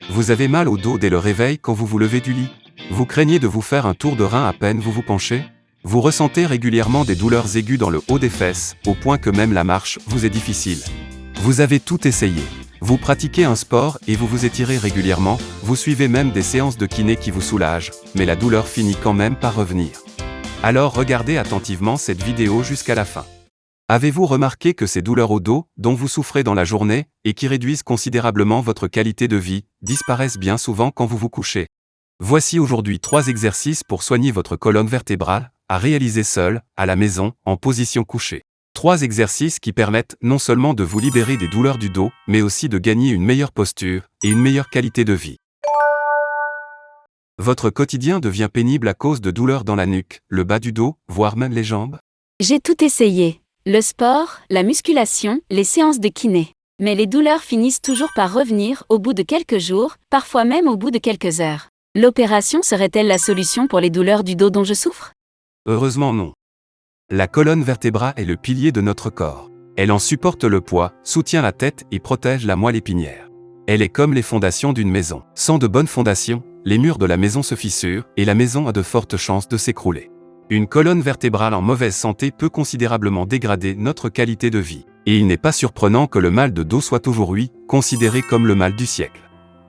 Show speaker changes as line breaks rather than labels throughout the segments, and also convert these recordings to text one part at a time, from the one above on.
Vous avez mal au dos dès le réveil quand vous vous levez du lit? Vous craignez de vous faire un tour de rein à peine vous vous penchez? Vous ressentez régulièrement des douleurs aiguës dans le haut des fesses, au point que même la marche vous est difficile. Vous avez tout essayé. Vous pratiquez un sport et vous vous étirez régulièrement, vous suivez même des séances de kiné qui vous soulagent, mais la douleur finit quand même par revenir. Alors regardez attentivement cette vidéo jusqu'à la fin. Avez-vous remarqué que ces douleurs au dos, dont vous souffrez dans la journée, et qui réduisent considérablement votre qualité de vie, disparaissent bien souvent quand vous vous couchez? Voici aujourd'hui 3 exercices pour soigner votre colonne vertébrale, à réaliser seul, à la maison, en position couchée. 3 exercices qui permettent non seulement de vous libérer des douleurs du dos, mais aussi de gagner une meilleure posture et une meilleure qualité de vie. Votre quotidien devient pénible à cause de douleurs dans la nuque, le bas du dos, voire même les jambes?
J'ai tout essayé. Le sport, la musculation, les séances de kiné. Mais les douleurs finissent toujours par revenir au bout de quelques jours, parfois même au bout de quelques heures. L'opération serait-elle la solution pour les douleurs du dos dont je souffre?
Heureusement non. La colonne vertébrale est le pilier de notre corps. Elle en supporte le poids, soutient la tête et protège la moelle épinière. Elle est comme les fondations d'une maison. Sans de bonnes fondations, les murs de la maison se fissurent et la maison a de fortes chances de s'écrouler. Une colonne vertébrale en mauvaise santé peut considérablement dégrader notre qualité de vie. Et il n'est pas surprenant que le mal de dos soit aujourd'hui considéré comme le mal du siècle.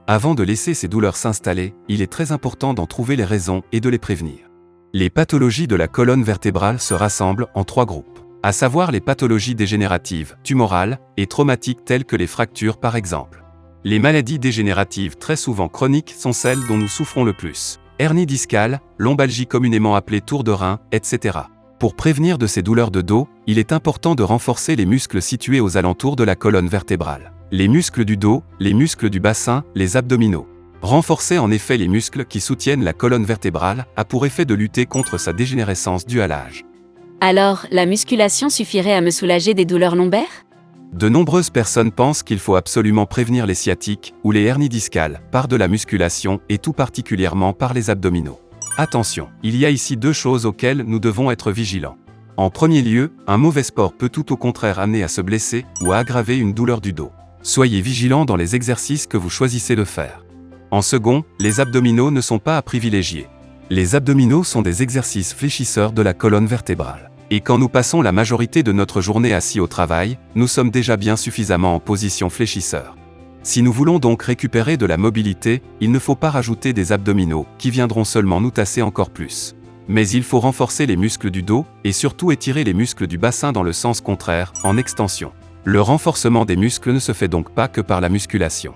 Avant de laisser ces douleurs s'installer, il est très important d'en trouver les raisons et de les prévenir. Les pathologies de la colonne vertébrale se rassemblent en 3 groupes, à savoir les pathologies dégénératives, tumorales et traumatiques telles que les fractures par exemple. Les maladies dégénératives très souvent chroniques sont celles dont nous souffrons le plus. Hernie discale, lombalgie communément appelée tour de rein, etc. Pour prévenir de ces douleurs de dos, il est important de renforcer les muscles situés aux alentours de la colonne vertébrale. Les muscles du dos, les muscles du bassin, les abdominaux. Renforcer en effet les muscles qui soutiennent la colonne vertébrale a pour effet de lutter contre sa dégénérescence due à l'âge.
Alors, la musculation suffirait à me soulager des douleurs lombaires?
De nombreuses personnes pensent qu'il faut absolument prévenir les sciatiques ou les hernies discales par de la musculation et tout particulièrement par les abdominaux. Attention, il y a ici 2 choses auxquelles nous devons être vigilants. En premier lieu, un mauvais sport peut tout au contraire amener à se blesser ou à aggraver une douleur du dos. Soyez vigilants dans les exercices que vous choisissez de faire. En second, les abdominaux ne sont pas à privilégier. Les abdominaux sont des exercices fléchisseurs de la colonne vertébrale. Et quand nous passons la majorité de notre journée assis au travail, nous sommes déjà bien suffisamment en position fléchisseur. Si nous voulons donc récupérer de la mobilité, il ne faut pas rajouter des abdominaux, qui viendront seulement nous tasser encore plus. Mais il faut renforcer les muscles du dos, et surtout étirer les muscles du bassin dans le sens contraire, en extension. Le renforcement des muscles ne se fait donc pas que par la musculation.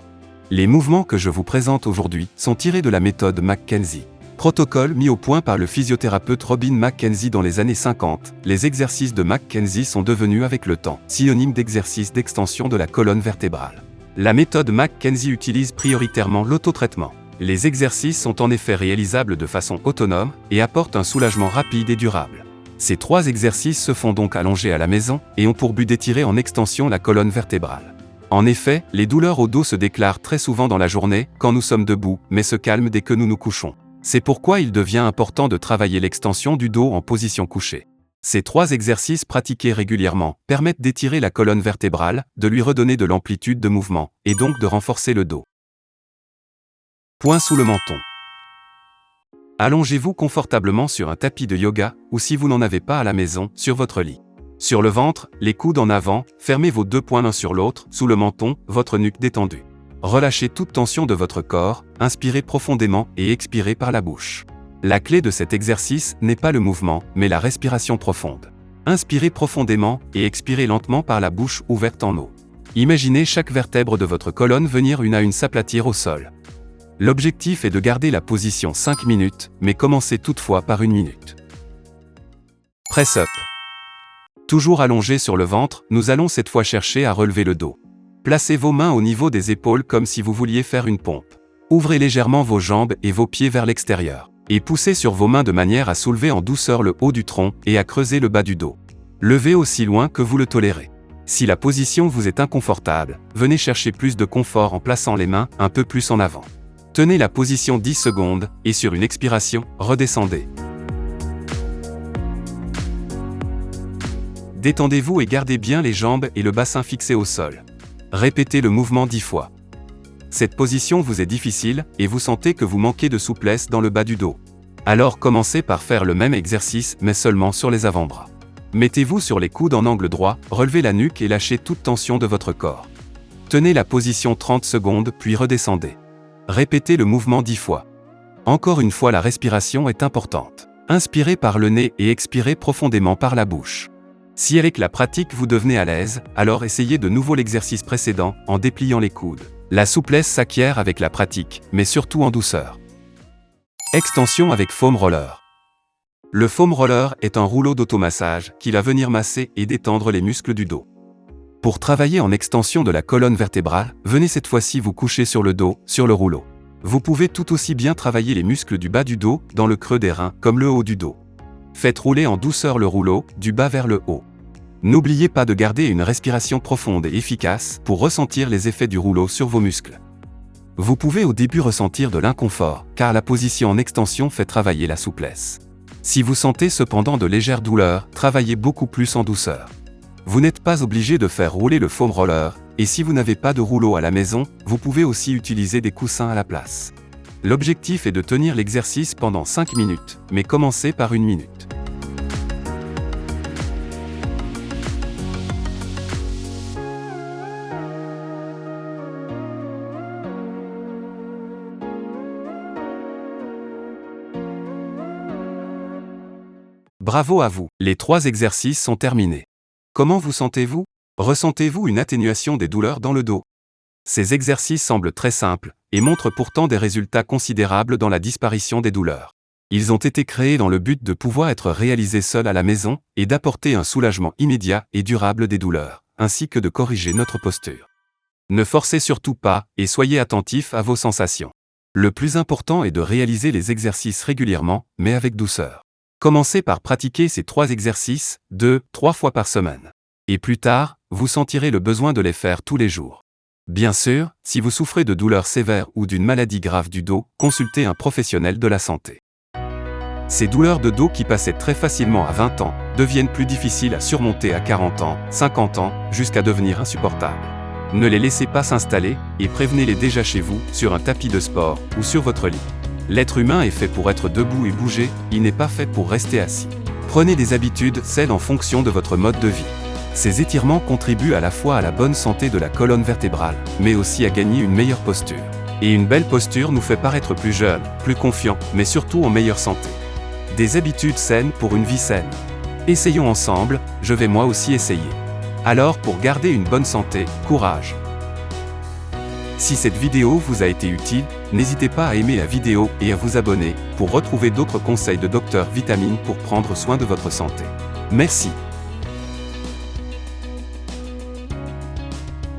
Les mouvements que je vous présente aujourd'hui sont tirés de la méthode McKenzie. Protocole mis au point par le physiothérapeute Robin McKenzie dans les années 50, les exercices de McKenzie sont devenus avec le temps synonymes d'exercices d'extension de la colonne vertébrale. La méthode McKenzie utilise prioritairement l'autotraitement. Les exercices sont en effet réalisables de façon autonome et apportent un soulagement rapide et durable. Ces 3 exercices se font donc allongés à la maison et ont pour but d'étirer en extension la colonne vertébrale. En effet, les douleurs au dos se déclarent très souvent dans la journée, quand nous sommes debout, mais se calment dès que nous nous couchons. C'est pourquoi il devient important de travailler l'extension du dos en position couchée. Ces 3 exercices pratiqués régulièrement permettent d'étirer la colonne vertébrale, de lui redonner de l'amplitude de mouvement, et donc de renforcer le dos. Point sous le menton. Allongez-vous confortablement sur un tapis de yoga, ou si vous n'en avez pas à la maison, sur votre lit. Sur le ventre, les coudes en avant, fermez vos 2 poings l'un sur l'autre, sous le menton, votre nuque détendue. Relâchez toute tension de votre corps, inspirez profondément et expirez par la bouche. La clé de cet exercice n'est pas le mouvement, mais la respiration profonde. Inspirez profondément et expirez lentement par la bouche ouverte en haut. Imaginez chaque vertèbre de votre colonne venir une à une s'aplatir au sol. L'objectif est de garder la position 5 minutes, mais commencez toutefois par 1 minute. Press-up. Toujours allongé sur le ventre, nous allons cette fois chercher à relever le dos. Placez vos mains au niveau des épaules comme si vous vouliez faire une pompe. Ouvrez légèrement vos jambes et vos pieds vers l'extérieur. Et poussez sur vos mains de manière à soulever en douceur le haut du tronc et à creuser le bas du dos. Levez aussi loin que vous le tolérez. Si la position vous est inconfortable, venez chercher plus de confort en plaçant les mains un peu plus en avant. Tenez la position 10 secondes, et sur une expiration, redescendez. Détendez-vous et gardez bien les jambes et le bassin fixés au sol. Répétez le mouvement 10 fois. Cette position vous est difficile et vous sentez que vous manquez de souplesse dans le bas du dos. Alors commencez par faire le même exercice mais seulement sur les avant-bras. Mettez-vous sur les coudes en angle droit, relevez la nuque et lâchez toute tension de votre corps. Tenez la position 30 secondes puis redescendez. Répétez le mouvement 10 fois. Encore une fois, la respiration est importante. Inspirez par le nez et expirez profondément par la bouche. Si avec la pratique vous devenez à l'aise, alors essayez de nouveau l'exercice précédent en dépliant les coudes. La souplesse s'acquiert avec la pratique, mais surtout en douceur. Extension avec foam roller. Le foam roller est un rouleau d'automassage qui va venir masser et détendre les muscles du dos. Pour travailler en extension de la colonne vertébrale, venez cette fois-ci vous coucher sur le dos, sur le rouleau. Vous pouvez tout aussi bien travailler les muscles du bas du dos, dans le creux des reins, comme le haut du dos. Faites rouler en douceur le rouleau, du bas vers le haut. N'oubliez pas de garder une respiration profonde et efficace pour ressentir les effets du rouleau sur vos muscles. Vous pouvez au début ressentir de l'inconfort, car la position en extension fait travailler la souplesse. Si vous sentez cependant de légères douleurs, travaillez beaucoup plus en douceur. Vous n'êtes pas obligé de faire rouler le foam roller, et si vous n'avez pas de rouleau à la maison, vous pouvez aussi utiliser des coussins à la place. L'objectif est de tenir l'exercice pendant 5 minutes, mais commencez par 1 minute. Bravo à vous, les 3 exercices sont terminés. Comment vous sentez-vous? Ressentez-vous une atténuation des douleurs dans le dos? Ces exercices semblent très simples, et montrent pourtant des résultats considérables dans la disparition des douleurs. Ils ont été créés dans le but de pouvoir être réalisés seuls à la maison, et d'apporter un soulagement immédiat et durable des douleurs, ainsi que de corriger notre posture. Ne forcez surtout pas, et soyez attentifs à vos sensations. Le plus important est de réaliser les exercices régulièrement, mais avec douceur. Commencez par pratiquer ces 3 exercices, 2-3 fois par semaine. Et plus tard, vous sentirez le besoin de les faire tous les jours. Bien sûr, si vous souffrez de douleurs sévères ou d'une maladie grave du dos, consultez un professionnel de la santé. Ces douleurs de dos qui passaient très facilement à 20 ans, deviennent plus difficiles à surmonter à 40 ans, 50 ans, jusqu'à devenir insupportables. Ne les laissez pas s'installer, et prévenez-les déjà chez vous, sur un tapis de sport, ou sur votre lit. L'être humain est fait pour être debout et bouger, il n'est pas fait pour rester assis. Prenez des habitudes saines en fonction de votre mode de vie. Ces étirements contribuent à la fois à la bonne santé de la colonne vertébrale, mais aussi à gagner une meilleure posture. Et une belle posture nous fait paraître plus jeune, plus confiant, mais surtout en meilleure santé. Des habitudes saines pour une vie saine. Essayons ensemble, je vais moi aussi essayer. Alors pour garder une bonne santé, courage! Si cette vidéo vous a été utile, n'hésitez pas à aimer la vidéo et à vous abonner pour retrouver d'autres conseils de Dr Vitamine pour prendre soin de votre santé. Merci.